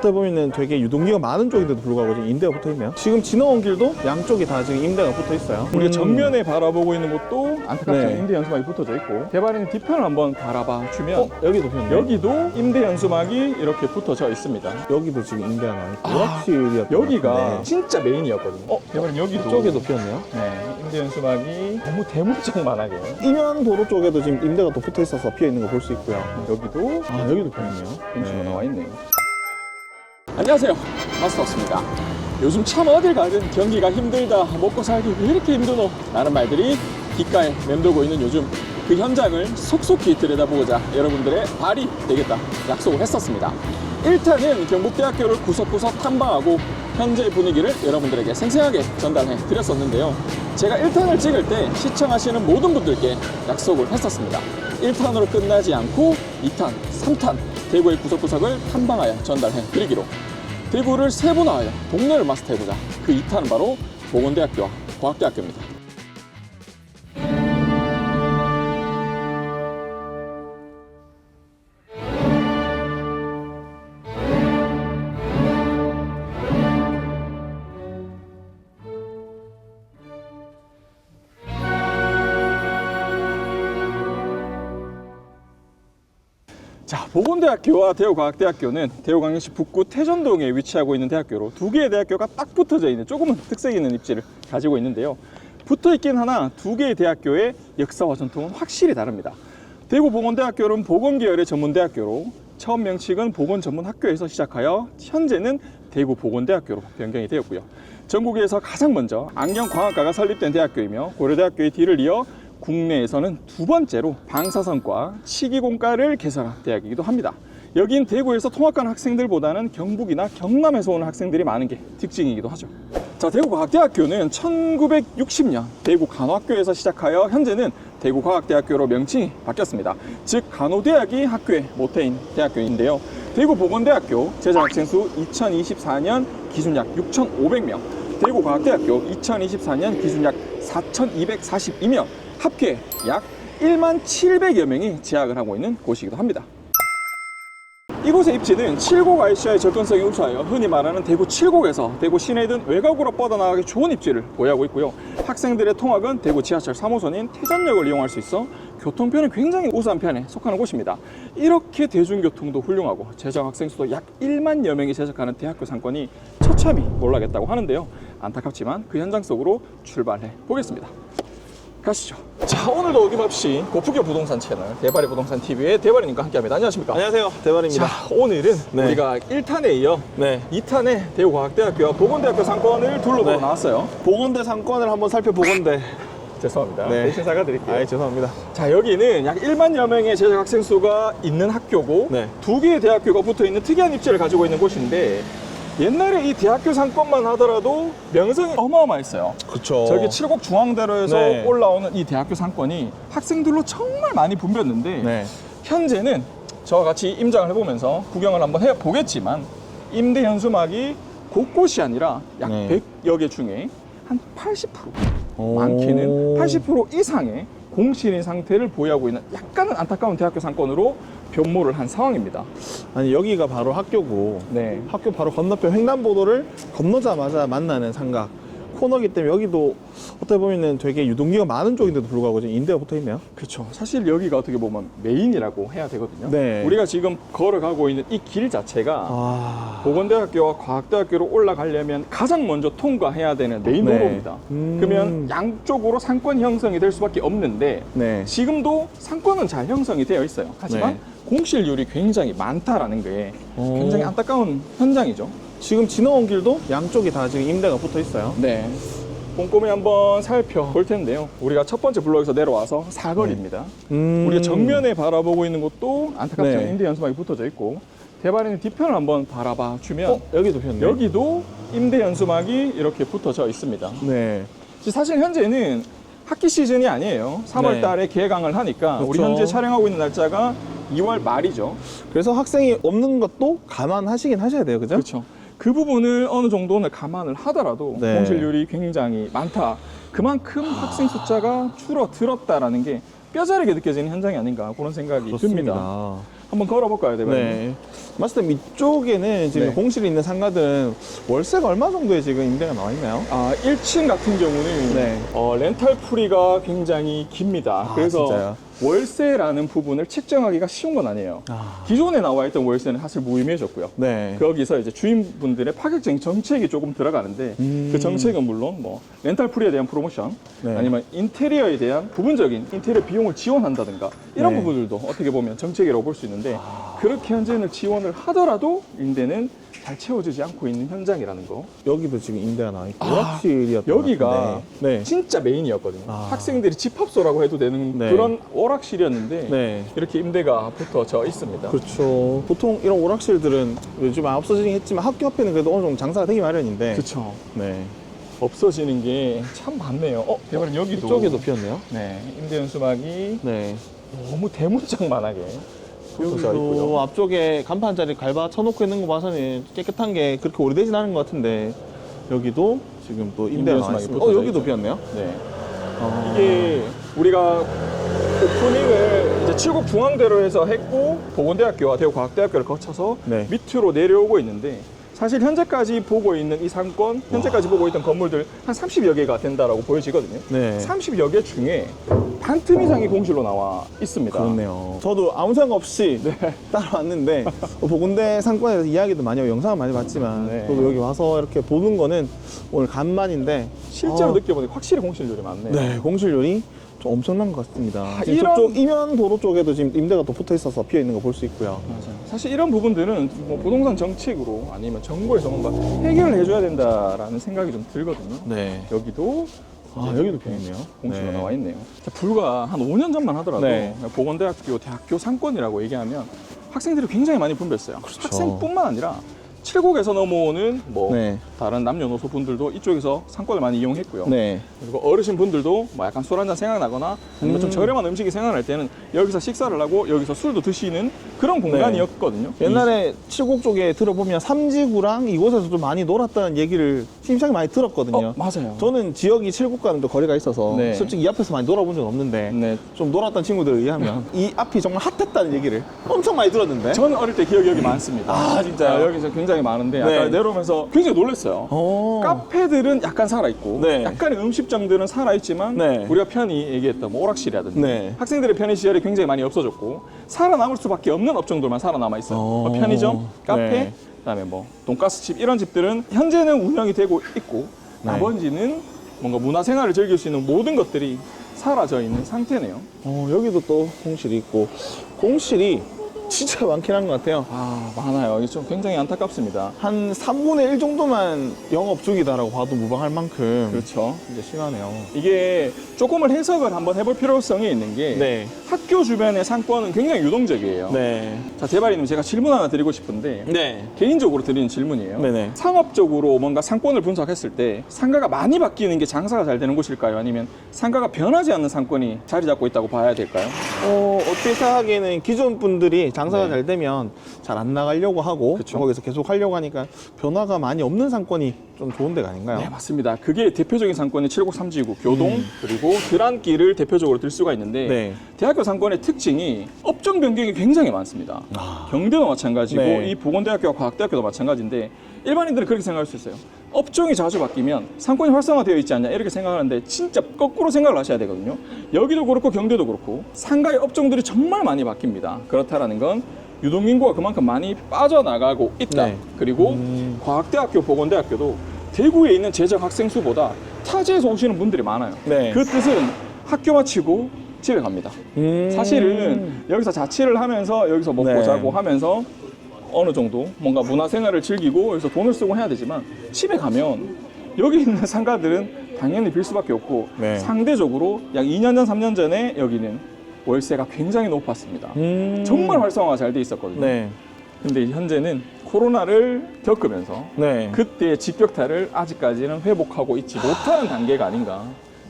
어떻게 보면은 되게 유동기가 많은 쪽인데도 불구하고 지금 임대가 붙어있네요. 지금 지나온 길도 양쪽이 다 지금 임대가 붙어있어요. 우리가 정면에 바라보고 있는 곳도 안타깝지만 네. 임대 연수막이 붙어져 있고, 대바리는 뒤편을 한번 바라봐 주면 여기도 붙네. 여기도 임대 연수막이 이렇게 붙어져 있습니다. 여기도 지금 임대가 나와있고 오락실이었던 여기가 것 같은데. 진짜 메인이었거든요. 대바리는 여기도 이쪽에도 피었네요. 네, 임대 연수막이 너무 대문짝만하게 이면 도로 쪽에도 지금 임대가 또 붙어있어서 피어있는 거 볼 수 있고요. 여기도 여기도 피었네요. 공시가 나와 있네요. 안녕하세요, 마스터스입니다. 요즘 참 어딜 가든 경기가 힘들다, 먹고 살기 왜 이렇게 힘드노? 라는 말들이 귓가에 맴돌고 있는 요즘, 그 현장을 속속히 들여다보고자 여러분들의 발이 되겠다 약속을 했었습니다. 1탄은 경북대학교를 구석구석 탐방하고 현재 분위기를 여러분들에게 생생하게 전달해 드렸었는데요. 제가 1탄을 찍을 때 시청하시는 모든 분들께 약속을 했었습니다. 1탄으로 끝나지 않고 2탄, 3탄 대구의 구석구석을 탐방하여 전달해 드리기로, 대구를 세분화하여 동네를 마스터해보자. 그 2탄은 바로 보건대학교와 과학대학교입니다. 자, 보건대학교와 대구과학대학교는 대구광역시 북구 태전동에 위치하고 있는 대학교로 두 개의 대학교가 딱 붙어져 있는 조금은 특색 있는 입지를 가지고 있는데요. 붙어 있긴 하나 두 개의 대학교의 역사와 전통은 확실히 다릅니다. 대구보건대학교는 보건계열의 전문대학교로 처음 명칭은 보건전문학교에서 시작하여 현재는 대구보건대학교로 변경이 되었고요. 전국에서 가장 먼저 안경광학과가 설립된 대학교이며 고려대학교의 뒤를 이어 국내에서는 두 번째로 방사선과 치기공과를 개설한 대학이기도 합니다. 여긴 대구에서 통학 가는 학생들보다는 경북이나 경남에서 오는 학생들이 많은 게 특징이기도 하죠. 자, 대구과학대학교는 1960년 대구간호학교에서 시작하여 현재는 대구과학대학교로 명칭이 바뀌었습니다. 즉 간호대학이 학교의 모태인 대학교인데요. 대구보건대학교 제자학생 수 2024년 기준 약 6,500명, 대구과학대학교 2024년 기준 약 4,242명, 합계 약 1만 700여 명이 재학을 하고 있는 곳이기도 합니다. 이곳의 입지는 칠곡 IC와의 접근성이 우수하여 흔히 말하는 대구 칠곡에서 대구 시내든 외곽으로 뻗어나가기 좋은 입지를 보유하고 있고요. 학생들의 통학은 대구 지하철 3호선인 태전역을 이용할 수 있어 교통편은 굉장히 우수한 편에 속하는 곳입니다. 이렇게 대중교통도 훌륭하고 재정 학생 수도 약 1만여 명이 재적하는 대학교 상권이 처참히 몰락했다고 하는데요. 안타깝지만 그 현장 속으로 출발해 보겠습니다. 가시죠. 자, 오늘도 어김없이 고프교 부동산 채널 대바리 부동산 TV의 대바리님과 함께합니다. 안녕하십니까? 안녕하세요, 대바리입니다. 자, 오늘은 네. 우리가 1탄에 이어 네. 2탄에 대구과학대학교와 보건대학교 상권을 둘러보러 네. 나왔어요. 보건대 상권을 한번 살펴보건대. 죄송합니다. 네. 대신 사과드릴게요. 죄송합니다. 자, 여기는 약 1만여 명의 재적 학생 수가 있는 학교고 네. 두 개의 대학교가 붙어 있는 특이한 입지를 가지고 있는 곳인데, 옛날에 이 대학교 상권만 하더라도 명성이 어마어마했어요. 그쵸. 저기 칠곡 중앙대로에서 네. 올라오는 이 대학교 상권이 학생들로 정말 많이 붐볐는데, 네. 현재는 저와 같이 임장을 해보면서 구경을 한번 해보겠지만 임대 현수막이 곳곳이 아니라 약 네. 100여 개 중에 한 80%, 오. 많게는 80% 이상의 공실인 상태를 보유하고 있는 약간은 안타까운 대학교 상권으로 변모를 한 상황입니다. 아니, 여기가 바로 학교고, 네. 학교 바로 건너편 횡단보도를 건너자마자 만나는 삼각 코너기 때문에 여기도 어떻게 보면은 되게 유동기가 많은 쪽인데도 불구하고 지금 임대가 붙어 있네요. 그렇죠. 사실 여기가 어떻게 보면 메인이라고 해야 되거든요. 네. 우리가 지금 걸어가고 있는 이 길 자체가 보건대학교와 과학대학교로 올라가려면 가장 먼저 통과해야 되는 메인 네. 도로입니다. 그러면 양쪽으로 상권 형성이 될 수밖에 없는데, 네. 지금도 상권은 잘 형성이 되어 있어요. 하지만 네. 공실률이 굉장히 많다라는 게 오. 굉장히 안타까운 현장이죠. 지금 지나온 길도 양쪽이 다 지금 임대가 붙어 있어요. 네. 꼼꼼히 한번 살펴볼 텐데요. 우리가 첫 번째 블록에서 내려와서 사거리입니다. 우리가 정면에 바라보고 있는 곳도 안타깝지만 네. 임대 연수막이 붙어져 있고, 대바리는 뒤편을 한번 바라봐 주면 여기도 피었네. 여기도 임대 연수막이 이렇게 붙어져 있습니다. 네. 사실 현재는 학기 시즌이 아니에요. 3월 네. 달에 개강을 하니까 우리 그렇죠. 현재 촬영하고 있는 날짜가 2월 말이죠. 그래서 학생이 없는 것도 감안하시긴 하셔야 돼요, 그죠? 그렇죠. 그 부분을 어느 정도는 감안을 하더라도 네. 공실률이 굉장히 많다. 그만큼 학생 숫자가 줄어들었다라는 게 뼈저리게 느껴지는 현장이 아닌가 그런 생각이 듭니다. 한번 걸어볼까요, 대표님? 네. 봤을 때 이쪽에는 지금 네. 공실이 있는 상가들은 월세가 얼마 정도에 지금 임대가 나와 있나요? 1층 같은 경우는 네. 렌탈 풀이가 굉장히 깁니다. 그래서 진짜요? 월세라는 부분을 책정하기가 쉬운 건 아니에요. 기존에 나와 있던 월세는 사실 무의미해졌고요. 네. 거기서 이제 주인분들의 파격적인 정책이 조금 들어가는데 그 정책은 물론 뭐 렌탈 풀이에 대한 프로모션 네. 아니면 인테리어에 대한 부분적인 인테리어 비용을 지원한다든가 이런 네. 부분들도 어떻게 보면 정책이라고 볼 수 있는데 그렇게 현재는 지원을 하더라도 임대는 잘 채워지지 않고 있는 현장이라는 거. 여기도 지금 임대가 나와 있고 오락실이었던 여기가 것 같은데. 네. 진짜 메인이었거든요. 학생들이 집합소라고 해도 되는 네. 그런 오락실이었는데 네. 이렇게 임대가 붙어져 있습니다. 그렇죠. 보통 이런 오락실들은 요즘 없어지긴 했지만 학교 앞에는 그래도 어느 정도 장사가 되기 마련인데. 그렇죠. 네. 없어지는 게 참 많네요. 대박님 여기도 이쪽에도 피었네요. 네, 임대연 수막이 네. 너무 대문짝만하게 붙어져 있고요. 여기도 앞쪽에 간판 자리 갈바 쳐놓고 있는 거 봐서는 깨끗한 게 그렇게 오래되진 않은 것 같은데 여기도 지금 또 임대가 임대연 나와 수막이 있습니다. 붙어져 여기도 있죠. 피었네요. 네. 이게 우리가 오프닝을 이제 칠곡중앙대로에서 했고 보건대학교와 대구과학대학교를 거쳐서 네. 밑으로 내려오고 있는데 사실 현재까지 보고 있는 이 상권, 현재까지 보고 있던 건물들 한 30여 개가 된다라고 보여지거든요. 네. 30여 개 중에 반틈 이상이 공실로 나와 있습니다. 그렇네요. 저도 아무 생각 없이 따라왔는데 보건대 상권에 대해서 이야기도 많이 하고 영상을 많이 봤지만 네. 저도 여기 와서 이렇게 보는 거는 오늘 간만인데 실제로 느껴보니 확실히 공실률이 많네요. 네, 공실률이 좀 엄청난 것 같습니다. 지금 이런- 저쪽 이면 도로 쪽에도 지금 임대가 또 붙어 있어서 피어 있는 거 볼 수 있고요. 맞아요. 사실 이런 부분들은 뭐 부동산 정책으로 아니면 정부에서 뭔가 해결을 해줘야 된다라는 생각이 좀 들거든요. 네. 여기도 여기도 피어 있네요. 공실로 네. 나와 있네요. 자, 불과 한 5년 전만 하더라도 네. 보건대학교, 대학교 상권이라고 얘기하면 학생들이 굉장히 많이 분배했어요. 그렇죠. 학생뿐만 아니라 칠곡에서 넘어오는 뭐 네. 다른 남녀노소 분들도 이쪽에서 상권을 많이 이용했고요. 네. 그리고 어르신 분들도 뭐 약간 술 한잔 생각나거나 아니면 좀 저렴한 음식이 생각날 때는 여기서 식사를 하고 여기서 술도 드시는 그런 공간이었거든요. 옛날에 칠곡 쪽에 들어보면 삼지구랑 이곳에서 좀 많이 놀았다는 얘기를 심상히 많이 들었거든요. 맞아요. 저는 지역이 칠곡과는 좀 거리가 있어서 네. 솔직히 이 앞에서 많이 놀아본 적은 없는데 네. 좀 놀았던 친구들에 의하면 이 앞이 정말 핫했다는 얘기를 엄청 많이 들었는데. 저는 어릴 때 기억이 여기 많습니다. 아, 진짜요? 여기서 굉장히 많은데 아까 네. 내려오면서 굉장히 놀랐어요. 어. 카페들은 약간 살아있고 네. 약간의 음식점들은 살아있지만 네. 우리가 편히 얘기했던 뭐 오락실이라든지 네. 학생들의 편의 시설이 굉장히 많이 없어졌고 살아남을 수밖에 없는 업종들만 살아남아 있어요. 뭐 편의점, 카페, 네. 그다음에 뭐 돈가스집 이런 집들은 현재는 운영이 되고 있고 네. 나머지는 뭔가 문화생활을 즐길 수 있는 모든 것들이 사라져 있는 상태네요. 여기도 또 공실이 있고 공실이 진짜 많긴 한 것 같아요. 많아요. 이게 좀 굉장히 안타깝습니다. 한 3분의 1 정도만 영업 중이다라고 봐도 무방할 만큼 그렇죠. 이제 심하네요. 이게 조금을 해석을 한번 해볼 필요성이 있는 게 네. 학교 주변의 상권은 굉장히 유동적이에요. 네. 자, 대발이님 제가 질문 하나 드리고 싶은데 네. 개인적으로 드리는 질문이에요. 네네. 상업적으로 뭔가 상권을 분석했을 때 상가가 많이 바뀌는 게 장사가 잘 되는 곳일까요? 아니면 상가가 변하지 않는 상권이 자리 잡고 있다고 봐야 될까요? 어떻게 생각하기에는 기존 분들이 장사가 네. 잘 되면 잘 안 나가려고 하고 그쵸. 거기서 계속 하려고 하니까 변화가 많이 없는 상권이 좀 좋은 데가 아닌가요? 네, 맞습니다. 그게 대표적인 상권이 칠곡 삼지구, 교동, 그리고 드란길을 대표적으로 들 수가 있는데 네. 대학교 상권의 특징이 업종 변경이 굉장히 많습니다. 경대도 마찬가지고 네. 이 보건대학교와 과학대학교도 마찬가지인데 일반인들은 그렇게 생각할 수 있어요. 업종이 자주 바뀌면 상권이 활성화되어 있지 않냐 이렇게 생각하는데 진짜 거꾸로 생각을 하셔야 되거든요. 여기도 그렇고 경대도 그렇고 상가의 업종들이 정말 많이 바뀝니다. 그렇다라는 건 유동인구가 그만큼 많이 빠져나가고 있다. 네. 그리고 과학대학교, 보건대학교도 대구에 있는 재적 학생 수보다 타지에서 오시는 분들이 많아요. 네. 그 뜻은 학교 마치고 집에 갑니다. 사실은 여기서 자취를 하면서 여기서 먹고 네. 자고 하면서 어느 정도 뭔가 문화생활을 즐기고 여기서 돈을 쓰고 해야 되지만 집에 가면 여기 있는 상가들은 당연히 빌 수밖에 없고 네. 상대적으로 약 2년 전, 3년 전에 여기는 월세가 굉장히 높았습니다. 정말 활성화가 잘 돼 있었거든요. 네. 근데 현재는 코로나를 겪으면서 네. 그때의 직격탄을 아직까지는 회복하고 있지 못하는 단계가 아닌가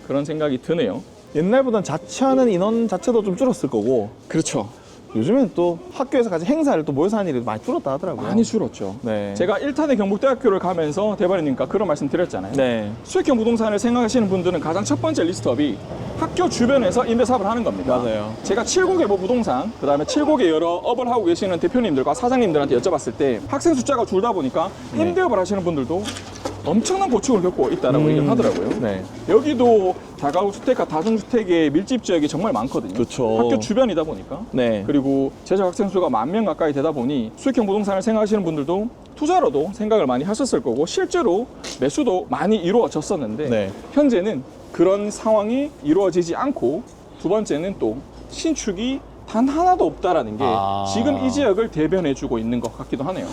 그런 생각이 드네요. 옛날보단 자취하는 인원 자체도 좀 줄었을 거고 그렇죠. 요즘엔 또 학교에서 같이 행사를 또 모여서 하는 일이 많이 줄었다 하더라고요. 많이 줄었죠. 네. 제가 1탄의 경북대학교를 가면서 대발이님과 그런 말씀 드렸잖아요. 네. 수익형 부동산을 생각하시는 분들은 가장 첫 번째 리스트업이 학교 주변에서 임대사업을 하는 겁니다. 맞아요. 제가 7곡의 뭐 부동산, 그 다음에 7곡의 여러 업을 하고 계시는 대표님들과 사장님들한테 여쭤봤을 때 학생 숫자가 줄다 보니까 임대업을 하시는 분들도 엄청난 고충을 겪고 있다라고 얘기를 하더라고요. 네. 여기도 다가구 주택과 다중주택의 밀집 지역이 정말 많거든요. 그쵸. 학교 주변이다 보니까. 네. 그리고 재적 학생 수가 10,000명 가까이 되다 보니 수익형 부동산을 생각하시는 분들도 투자로도 생각을 많이 하셨을 거고 실제로 매수도 많이 이루어졌었는데 네. 현재는 그런 상황이 이루어지지 않고 두 번째는 또 신축이 단 하나도 없다라는 게 지금 이 지역을 대변해주고 있는 것 같기도 하네요.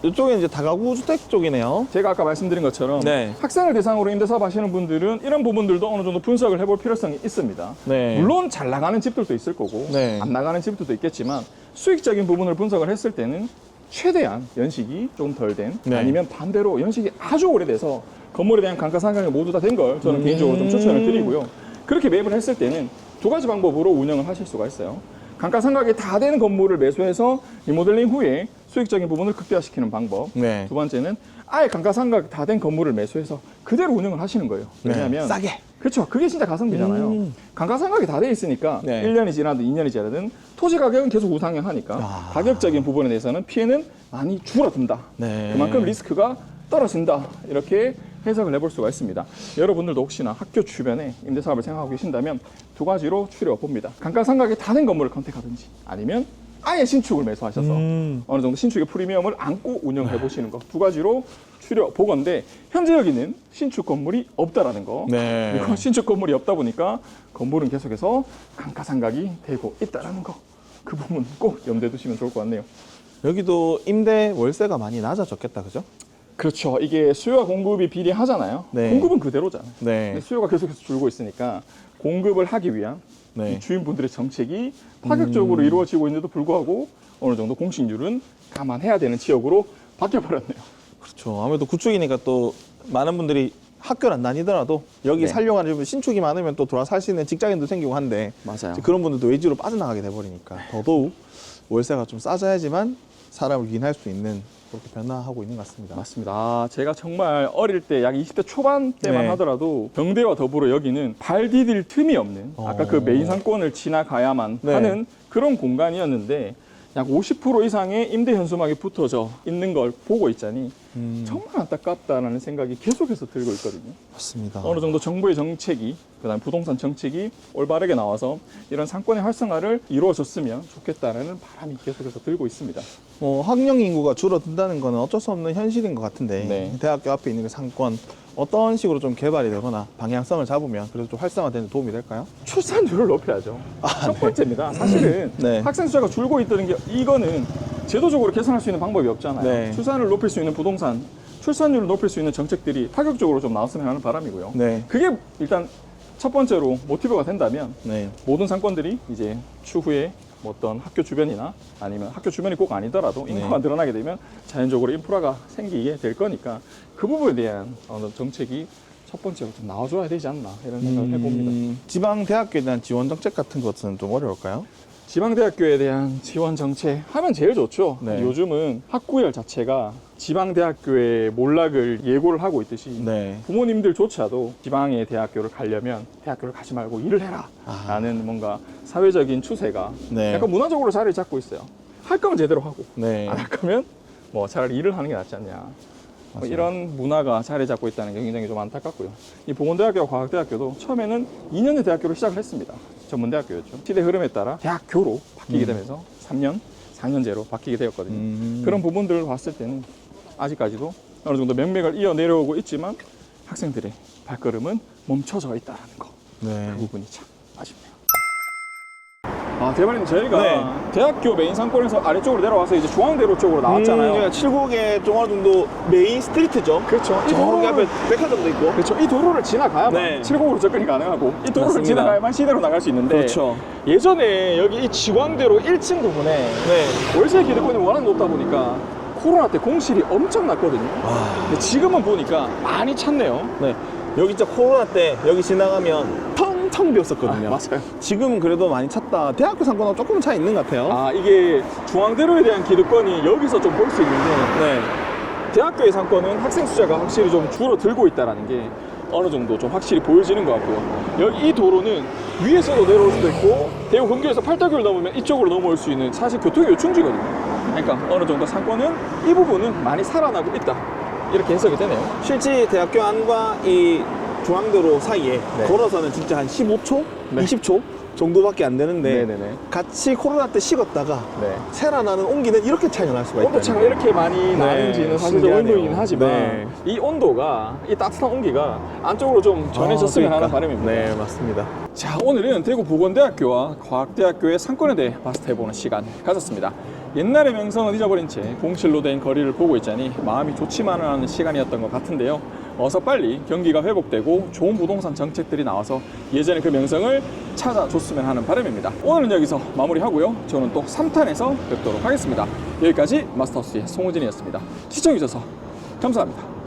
이쪽에 이제 다가구 주택 쪽이네요. 제가 아까 말씀드린 것처럼 네. 학생을 대상으로 임대사업 하시는 분들은 이런 부분들도 어느 정도 분석을 해볼 필요성이 있습니다. 네. 물론 잘 나가는 집들도 있을 거고 네. 안 나가는 집들도 있겠지만 수익적인 부분을 분석을 했을 때는 최대한 연식이 좀 덜 된 네. 아니면 반대로 연식이 아주 오래돼서 건물에 대한 감가상각이 모두 다 된 걸 저는 개인적으로 좀 추천을 드리고요. 그렇게 매입을 했을 때는 두 가지 방법으로 운영을 하실 수가 있어요. 감가상각이 다 되는 건물을 매수해서 리모델링 후에 수익적인 부분을 극대화시키는 방법. 네. 두 번째는 아예 감가상각이 다 된 건물을 매수해서 그대로 운영을 하시는 거예요. 왜냐하면 싸게. 그렇죠. 그게 진짜 가성비잖아요. 감가상각이 다 돼 있으니까 네. 1년이 지나든 2년이 지나든 토지 가격은 계속 우상향하니까 가격적인 부분에 대해서는 피해는 많이 줄어든다. 네. 그만큼 리스크가 떨어진다. 이렇게 해석을 해볼 수가 있습니다. 여러분들도 혹시나 학교 주변에 임대사업을 생각하고 계신다면 두 가지로 추려봅니다. 감가상각이 다 된 건물을 컨택하든지 아니면 아예 신축을 매수하셔서 어느 정도 신축의 프리미엄을 안고 운영해 보시는 거 두 가지로 추려보건데 현재 여기는 신축 건물이 없다라는 거. 네. 그리고 신축 건물이 없다 보니까 건물은 계속해서 감가상각이 되고 있다라는 거. 그 부분 꼭 염두에 두시면 좋을 것 같네요. 여기도 임대 월세가 많이 낮아졌겠다, 그죠? 그렇죠. 이게 수요와 공급이 비례하잖아요. 네. 공급은 그대로잖아요. 네. 근데 수요가 계속해서 줄고 있으니까 공급을 하기 위한 네. 이 주인분들의 정책이 파격적으로 이루어지고 있는데도 불구하고 어느 정도 공시률은 감안해야 되는 지역으로 바뀌어버렸네요. 그렇죠. 아무래도 구축이니까 또 많은 분들이 학교를 안 다니더라도 여기 네. 살려고 하는 신축이 많으면 또 돌아 살 수 있는 직장인도 생기고 한데 맞아요. 이제 그런 분들도 외지로 빠져나가게 돼버리니까 더더욱 월세가 좀 싸져야지만 사람을 유인할 수 있는 그렇게 변화하고 있는 것 같습니다. 맞습니다. 제가 정말 어릴 때 약 20대 초반 때만 네. 하더라도 병대와 더불어 여기는 발 디딜 틈이 없는 아까 그 메인 상권을 지나가야만 네. 하는 그런 공간이었는데 약 50% 이상의 임대 현수막이 붙어져 있는 걸 보고 있자니 정말 안타깝다라는 생각이 계속해서 들고 있거든요. 맞습니다. 어느 정도 정부의 정책이 그다음 부동산 정책이 올바르게 나와서 이런 상권의 활성화를 이루어졌으면 좋겠다라는 바람이 계속해서 들고 있습니다. 학령 인구가 줄어든다는 거는 어쩔 수 없는 현실인 것 같은데 네. 대학교 앞에 있는 그 상권 어떤 식으로 좀 개발이 되거나 방향성을 잡으면 그래도 좀 활성화되는 데 도움이 될까요? 출산율을 높여야죠. 첫 번째입니다. 사실은 네. 학생 숫자가 줄고 있다는 게 이거는 제도적으로 개선할 수 있는 방법이 없잖아요. 네. 출산을 높일 수 있는 부동산, 출산율을 높일 수 있는 정책들이 파격적으로 좀 나왔으면 하는 바람이고요. 네. 그게 일단 첫 번째로 모티브가 된다면 네. 모든 상권들이 이제 추후에 뭐 어떤 학교 주변이나 아니면 학교 주변이 꼭 아니더라도 인구가 늘어나게 되면 자연적으로 인프라가 생기게 될 거니까 그 부분에 대한 어느 정책이 첫 번째로 좀 나와줘야 되지 않나 이런 생각을 해봅니다. 지방 대학교에 대한 지원 정책 같은 것은 좀 어려울까요? 지방대학교에 대한 지원 정책 하면 제일 좋죠. 네. 요즘은 학구열 자체가 지방대학교의 몰락을 예고를 하고 있듯이 네. 부모님들조차도 지방의 대학교를 가려면 대학교를 가지 말고 일을 해라 라는 뭔가 사회적인 추세가 네. 약간 문화적으로 자리를 잡고 있어요. 할 거면 제대로 하고 네. 안 할 거면 뭐 차라리 일을 하는 게 낫지 않냐. 뭐 이런 문화가 자리 잡고 있다는 게 굉장히 좀 안타깝고요. 이 보건대학교와 과학대학교도 처음에는 2년의 대학교로 시작을 했습니다. 전문대학교였죠. 시대 흐름에 따라 대학교로 바뀌게 되면서 3년, 4년제로 바뀌게 되었거든요. 그런 부분들을 봤을 때는 아직까지도 어느 정도 명맥을 이어 내려오고 있지만 학생들의 발걸음은 멈춰져 있다는 거. 네. 그 부분이 참 아쉽네요. 대발님 저희가 대학교 메인 상권에서 아래쪽으로 내려와서 이제 중앙대로 쪽으로 나왔잖아요. 7곡의 좀 어느 정도 메인 스트리트죠. 그렇죠. 이 저기 도로를 앞에 백화점도 있고. 그렇죠. 이 도로를 지나가야만 네. 7곡으로 접근이 가능하고 이 도로를 맞습니다. 지나가야만 시내로 나갈 수 있는데 그렇죠. 예전에 여기 이 지광대로 1층 부분에 네. 월세 기득권이 워낙 높다 보니까 코로나 때 공실이 엄청 났거든요. 근데 지금은 보니까 많이 찼네요. 네. 여기 진짜 코로나 때 여기 지나가면 텅 텅 비었었거든요. 맞아요. 지금은 그래도 많이 찼다. 대학교 상권하고 조금 차이 있는 것 같아요. 아, 이게 중앙대로에 대한 기득권이 여기서 좀 볼 수 있는데 네. 대학교의 상권은 학생 숫자가 확실히 좀 줄어들고 있다는 게 어느 정도 좀 확실히 보여지는 것 같고요. 여기 이 도로는 위에서도 내려올 수도 있고 대구 근교에서 팔당교를 넘으면 이쪽으로 넘어올 수 있는 사실 교통의 요충지거든요. 그러니까 어느 정도 상권은 이 부분은 많이 살아나고 있다. 이렇게 해석이 되네요. 실제 대학교 안과 이 중앙도로 사이에 네. 걸어서는 진짜 한 15초? 네. 20초 정도밖에 안 되는데 네네네. 같이 코로나 때 식었다가 네. 세라나는 온기는 이렇게 차이가 날 수가 있다. 온도 차가 이렇게 많이 나는지는 사실 좀 신기하네요. 의문이긴 하지만 네. 이 온도가 이 따뜻한 온기가 안쪽으로 좀 전해졌으면 하는 바람입니다. 네, 맞습니다. 자, 오늘은 대구 보건대학교와 과학대학교의 상권에 대해 마스터해보는 시간 가졌습니다. 옛날의 명성은 잊어버린 채 공실로 된 거리를 보고 있자니 마음이 좋지만은 않은 시간이었던 것 같은데요. 어서 빨리 경기가 회복되고 좋은 부동산 정책들이 나와서 예전의 그 명성을 찾아줬으면 하는 바람입니다. 오늘은 여기서 마무리하고요. 저는 또 3탄에서 뵙도록 하겠습니다. 여기까지 마스터하우스의 송우진이었습니다. 시청해주셔서 감사합니다.